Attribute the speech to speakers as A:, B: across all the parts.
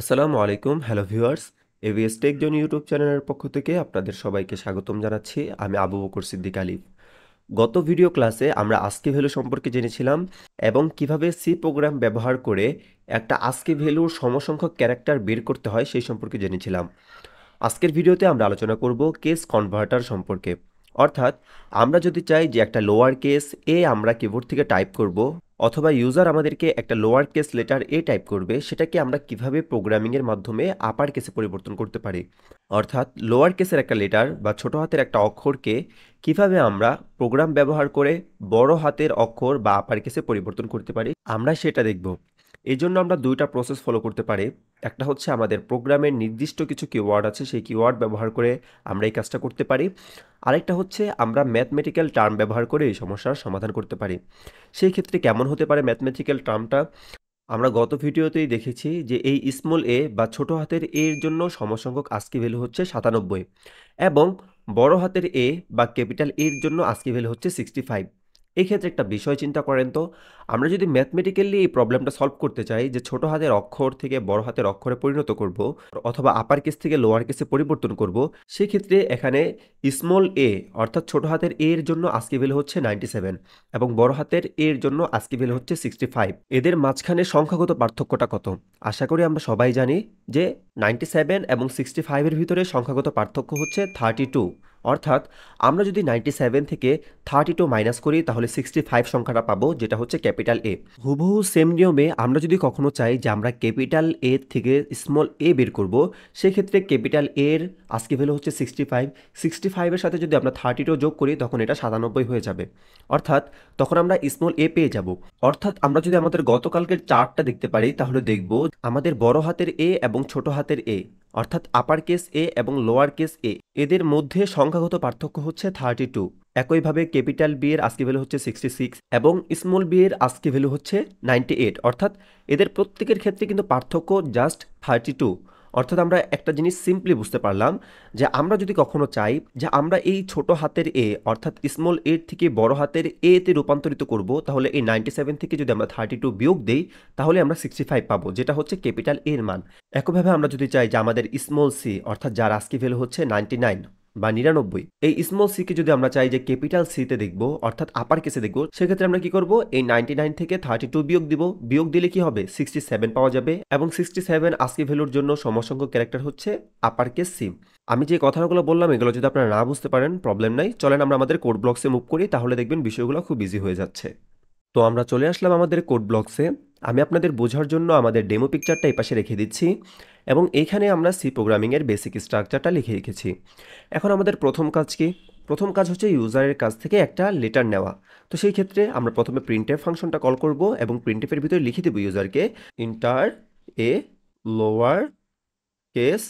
A: আসসালামু আলাইকুম hello viewers ABS take জন YouTube চ্যানেলের পক্ষ থেকে আপনাদের সবাইকে স্বাগতম জানাচ্ছি। আমি আবু বকর সিদ্দিক আলিফ। গত ভিডিও ক্লাসে আমরা আস্কি ভ্যালু সম্পর্কে জেনেছিলাম এবং কিভাবে সি প্রোগ্রাম ব্যবহার করে একটা আস্কি ভ্যালুর সমসংখ্যক ক্যারেক্টার বের করতে হয় সেই সম্পর্কে জেনেছিলাম। আজকের ভিডিওতে আমরা আলোচনা করব কেস কনভার্টার সম্পর্কে। অর্থাৎ আমরা যদি চাই যে একটা লোয়ার কেস এ আমরা কিবোর্ড থেকে টাইপ করব অথবা ইউজার আমাদেরকে একটা লোয়ার কেস লেটার এ টাইপ করবে, সেটাকে আমরা কিভাবে প্রোগ্রামিংয়ের মাধ্যমে আপার কেসে পরিবর্তন করতে পারি। অর্থাৎ লোয়ার কেসের একটা লেটার বা ছোট হাতের একটা অক্ষরকে কিভাবে আমরা প্রোগ্রাম ব্যবহার করে বড় হাতের অক্ষর বা আপার কেসে পরিবর্তন করতে পারি আমরা সেটা দেখব। এই জন্য আমরা দুইটা প্রসেস ফলো করতে পারি। একটা হচ্ছে আমাদের প্রোগ্রামের নির্দিষ্ট কিছু কিওয়ার্ড আছে, সেই কিওয়ার্ড ব্যবহার করে আমরা এই কাজটা করতে পারি। আরেকটা হচ্ছে আমরা ম্যাথমেটিক্যাল টার্ম ব্যবহার করে এই সমস্যার সমাধান করতে পারি। সেই ক্ষেত্রে কেমন হতে পারে ম্যাথমেটিক্যাল টার্মটা? আমরা গত ভিডিওতেই দেখেছি যে এই স্মল এ বা ছোট হাতের এর জন্য সমসংখ্যক আস্কি ভ্যালু হচ্ছে 97 এবং বড় হাতের এ বা ক্যাপিটাল এর জন্য আস্কি ভ্যালু হচ্ছে 65। এই ক্ষেত্রে একটা বিষয় চিন্তা করেন তো, আমরা যদি ম্যাথমেটিক্যালি এই প্রবলেমটা সলভ করতে চাই যে ছোট হাতের অক্ষর থেকে বড় হাতের অক্ষরে পরিণত করব অথবা আপার কেস থেকে লোয়ার কেসে পরিবর্তন করব, সেক্ষেত্রে এখানে স্মল এ অর্থাৎ ছোট হাতের এর জন্য আস্কি ভ্যালু হচ্ছে 97 এবং বড় হাতের এর জন্য আস্কি ভ্যালু হচ্ছে 65। এদের মাঝখানে সংখ্যাগত পার্থক্যটা কত? আশা করি আমরা সবাই জানি যে 97 এবং 65 এর ভিতরে সংখ্যাগত পার্থক্য হচ্ছে 32। অর্থাৎ আমরা যদি 97 থেকে 32 মাইনাস করি তাহলে 65 সংখ্যাটা পাবো, যেটা হচ্ছে ক্যাপিটাল এ। হুবহু সেম নিয়মে আমরা যদি কখনো চাই যে আমরা ক্যাপিটাল এ থেকে স্মল এ বের করব, সেক্ষেত্রে ক্যাপিটাল এর আস্কি ভ্যালু হচ্ছে 65। 65 এর সাথে যদি আমরা 32 যোগ করি তখন এটা 97 হয়ে যাবে। অর্থাৎ তখন আমরা স্মল এ পেয়ে যাব। অর্থাৎ আমরা যদি আমাদের গতকালকের চার্টটা দেখতে পারি তাহলে দেখব আমাদের বড় হাতের এ এবং ছোট হাতের এ অর্থাৎ আপার কেস এ এবং লোয়ার কেস এ এদের মধ্যে সংখ্যাগত পার্থক্য হচ্ছে 32। একইভাবে ক্যাপিটাল বি এর আস্কি ভ্যালু হচ্ছে 66 এবং স্মল বি এর আস্কি ভ্যালু হচ্ছে 98। অর্থাৎ এদের প্রত্যেকের ক্ষেত্রে কিন্তু পার্থক্য জাস্ট 32। অর্থাৎ আমরা একটা জিনিস সিম্পলি বুঝতে পারলাম যে আমরা যদি কখনো চাই যে আমরা এই ছোট হাতের এ অর্থাৎ স্মল এ থেকে বড় হাতের এ তে রূপান্তরিত করব, তাহলে এই 97 থেকে যদি আমরা 32 বিয়োগ দেই তাহলে আমরা 65 পাবো, যেটা হচ্ছে ক্যাপিটাল এর মান। একইভাবে আমরা যদি চাই যে আমাদের স্মল সি অর্থাৎ যার আস্কি ভ্যালু হচ্ছে 99 বা 99, এই স্মল সি কে যদি আমরা চাই যে ক্যাপিটাল সি তে দেখব অর্থাৎ আপার কেসে দেখব, সেক্ষেত্রে আমরা কি করব, এই 99 থেকে 32 বিয়োগ দিব। বিয়োগ দিলে কি হবে, 67 পাওয়া যাবে এবং 67 আস্কি ভ্যালুর জন্য সমসংখ্যক ক্যারেক্টার হচ্ছে আপার কেস সি। আমি যে কথাগুলো বললাম এগুলো যদি আপনারা না বুঝতে পারেন প্রবলেম নাই, চলেন আমরা আমাদের কোড ব্লকসে মুভ করি, তাহলে দেখবেন বিষয়গুলো খুব ইজি হয়ে যাচ্ছে। তো আমরা চলে আসলাম আমাদের কোড ব্লকসে। আমি আপনাদের বোঝার জন্য আমাদের ডেমো পিকচারটা এই পাশে রেখে দিচ্ছি এবং এইখানে আমরা সি প্রোগ্রামিংয়ের বেসিক স্ট্রাকচারটা লিখে রেখেছি। এখন আমাদের প্রথম কাজ কি? প্রথম কাজ হচ্ছে ইউজারের কাছ থেকে একটা লেটার নেওয়া। তো সেই ক্ষেত্রে আমরা প্রথমে প্রিন্টএফ ফাংশনটা কল করব এবং প্রিন্টএফের ভিতরে লিখে দেব ইউজারকে enter a lower case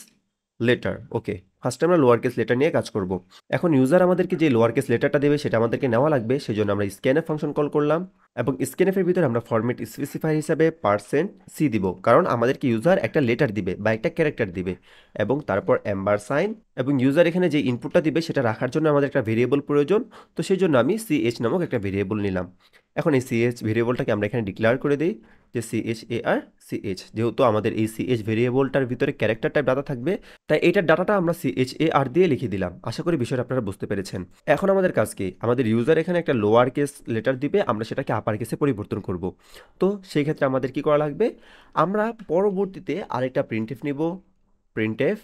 A: letter. Okay, ফার্স্টে আমরা লোয়ার কেস লেটার নিয়ে কাজ করব। এখন ইউজার আমাদেরকে যে লোয়ার কেস লেটারটা দেবে সেটা আমাদেরকে নেওয়া লাগবে, সেজন্য আমরা স্ক্যানএফ ফাংশন কল করলাম এবং স্ক্যানএফের ভিতরে আমরা ফরম্যাট স্পেসিফায়ার হিসাবে %c দিব, কারণ আমাদেরকে ইউজার একটা লেটার দিবে বা একটা ক্যারেক্টার দিবে, এবং তারপর এম্বার সাইন এবং ইউজার এখানে যে ইনপুটটা দিবে সেটা রাখার জন্য আমাদের একটা ভেরিয়েবল প্রয়োজন। তো সেই জন্য আমি ch নামক একটা ভেরিয়েবল নিলাম। এখন এই ch ভেরিয়েবলটাকে আমরা এখানে ডিক্লেয়ার করে দিই যে ch, যেহেতু আমাদের এই ch ভেরিয়েবলটার ভিতরে ক্যারেক্টার টাইপ ডাটা থাকবে, তাই এইটার ডাটাটা আমরা car দিয়ে লিখে দিলাম। আশা করি বিষয়টা আপনারা বুঝতে পেরেছেন। এখন আমাদের কাজ কি, আমাদের ইউজার এখানে একটা লোয়ার কেস লেটার দিবে, আমরা সেটাকে আপার কেসে পরিবর্তন করব। তো সেই ক্ষেত্রে আমাদের কি করা লাগবে, আমরা পরবর্তীতে আরেকটা প্রিন্টএফ নিব, প্রিন্টএফ,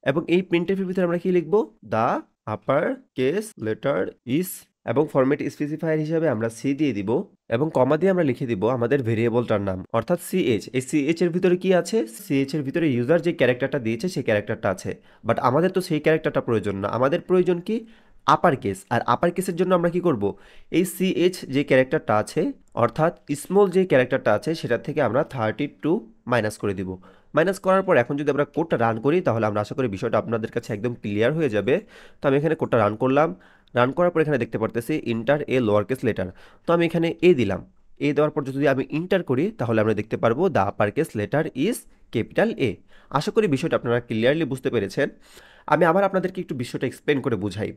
A: এবং এই প্রিন্টএফের ভিতরে আমরা কি লিখব, the upper case letter is, এবং ফরম্যাট স্পেসিফায়ার হিসাবে আমরা সি দিয়ে দিব এবং কমা দিয়ে আমরা লিখে দিব আমাদের ভেরিয়েবলটার নাম অর্থাৎ ch। এই ch এর ভিতরে কি আছে, ch এর ভিতরে ইউজার যে ক্যারেক্টারটা দিয়েছে সেই ক্যারেক্টারটা আছে, বাট আমাদের তো সেই ক্যারেক্টারটা প্রয়োজন না, আমাদের প্রয়োজন কি আপার কেস। আর আপার কেসের জন্য আমরা কি করব, এই ch যে ক্যারেক্টারটা আছে অর্থাৎ স্মল যে ক্যারেক্টারটা আছে সেটা থেকে আমরা 32 মাইনাস করে দিব। মাইনাস করার পর এখন যদি আমরা কোডটা রান করি তাহলে আমরা আশা করি বিষয়টা আপনাদের কাছে একদম ক্লিয়ার হয়ে যাবে। তো আমি এখানে কোডটা রান করলাম। রান করার পর এখানে দেখতে পারতেছি inter a lower case letter. তো আমি এখানে এ দিলাম। এ দেওয়ার পর যদি আমি ইন্টার করি তাহলে আমরা দেখতে পারবো the upper case letter is capital A. আশা করি বিষয়টা আপনারা ক্লিয়ারলি বুঝতে পেরেছেন। আমি আবার আপনাদেরকে একটু বিষয়টা এক্সপ্লেন করে বুঝাই।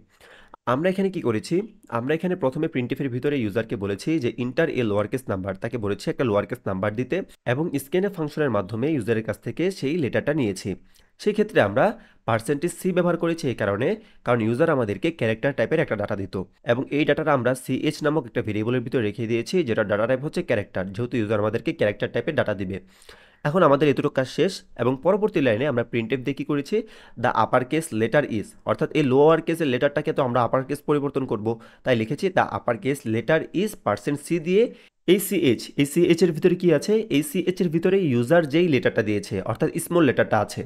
A: আমরা এখানে কি করেছি? আমরা এখানে প্রথমে printf এর ভিতরে ইউজারকে বলেছি যে inter a lower case number, তাকে বলেছি একটা লোয়ার কেস নাম্বার দিতে এবং স্ক্যানএফ ফাংশনের মাধ্যমে ইউজারের কাছ থেকে সেই লেটারটা নিয়েছি। সেই ক্ষেত্রে আমরা %c ব্যবহার করেছি এই কারণে, কারণ ইউজার আমাদেরকে ক্যারেক্টার টাইপের একটা ডাটা দিত এবং এই ডাটাটা আমরা ch নামক একটা ভেরিয়েবলের ভিতরে রেখে দিয়েছি, যেটা ডাটা টাইপ হচ্ছে ক্যারেক্টার, যেহেতু ইউজার আমাদেরকে ক্যারেক্টার টাইপের ডাটা দিবে। এখন আমাদের এতটুকু কাজ শেষ এবং পরবর্তী লাইনে আমরা প্রিন্টএফ দিয়ে কি করেছি, the upper case letter is, অর্থাৎ এই লোয়ার কেসের লেটারটাকে তো আমরা আপার কেস পরিবর্তন করব, তাই লিখেছি the upper case letter is %c দিয়ে এই CH এর ভিতরে কি আছে, এই CH এর ভিতরে ইউজার যেই লেটারটা দিয়েছে অর্থাৎ স্মল লেটারটা আছে।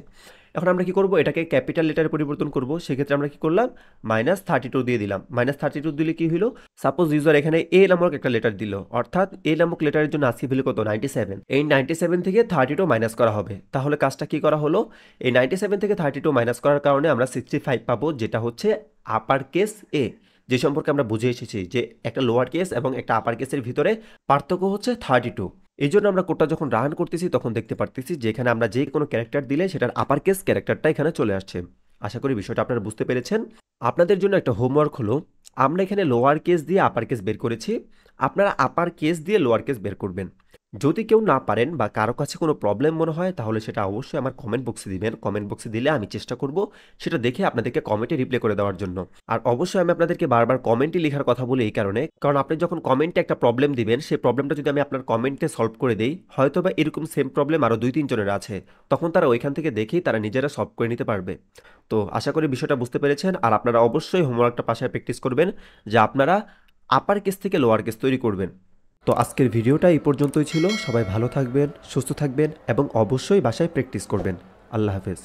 A: এখন আমরা কি করব, এটাকে ক্যাপিটাল লেটারে পরিবর্তন করব। সেক্ষেত্রে আমরা কি করলাম, -32 দিয়ে দিলাম। -32 দিলে কি হইলো, সাপোজ ইউজার এখানে এ নামক একটা লেটার দিল, অর্থাৎ এ নামক লেটারের জন্য আজকে ভ্যালু কত, 97। এই 97 থেকে 32 মাইনাস করা হবে। তাহলে কাজটা কি করা হলো, এই 97 থেকে 32 মাইনাস করার কারণে আমরা 65 পাবো, যেটা হচ্ছে আপার কেস এ, যে সম্পর্কে আমরা বুঝে এসেছি যে একটা লোয়ার কেস এবং একটা আপার কেসের ভিতরে পার্থক্য হচ্ছে 32। এই জন্য আমরা কোডটা যখন রান করতেছি তখন দেখতে পারতেছি যে এখানে আমরা যে কোনো ক্যারেক্টার দিলে সেটার আপার কেস ক্যারেক্টারটা এখানে চলে আসছে। আশা করি বিষয়টা আপনারা বুঝতে পেরেছেন। আপনাদের জন্য একটা হোমওয়ার্ক হলো, আমরা এখানে লোয়ার কেস দিয়ে আপার কেস বের করেছি, আপনারা আপার কেস দিয়ে লোয়ার কেস বের করবেন। যদি কেউ না পারেন বা কারো কাছে কোনো প্রবলেম মনে হয় তাহলে সেটা অবশ্যই আমার কমেন্ট বক্সে দিবেন। কমেন্ট বক্সে দিলে আমি চেষ্টা করব সেটা দেখে আপনাদেরকে কমেন্টে রিপ্লাই করে দেওয়ার জন্য। আর অবশ্যই আমি আপনাদেরকে বারবার কমেন্টে লেখার কথা বলি এই কারণে, কারণ আপনি যখন কমেন্টে একটা প্রবলেম দিবেন, সেই প্রবলেমটা যদি আমি আপনার কমেন্টে সলভ করে দেই, হয়তো বা এরকম সেম প্রবলেম আরও 2-3 জনের আছে, তখন তারা ওইখান থেকে দেখেই তারা নিজেরা সলভ করে নিতে পারবে। তো আশা করি বিষয়টা বুঝতে পেরেছেন। আর আপনারা অবশ্যই হোমওয়ার্কটা বাসায় প্র্যাকটিস করবেন যে আপনারা আপার কেস থেকে লোয়ার কেস তৈরি করবেন। তো আজকের ভিডিওটা এই পর্যন্তই ছিল। সবাই ভালো থাকবেন, সুস্থ থাকবেন এবং অবশ্যই বাসায় প্র্যাকটিস করবেন। আল্লাহ হাফেজ।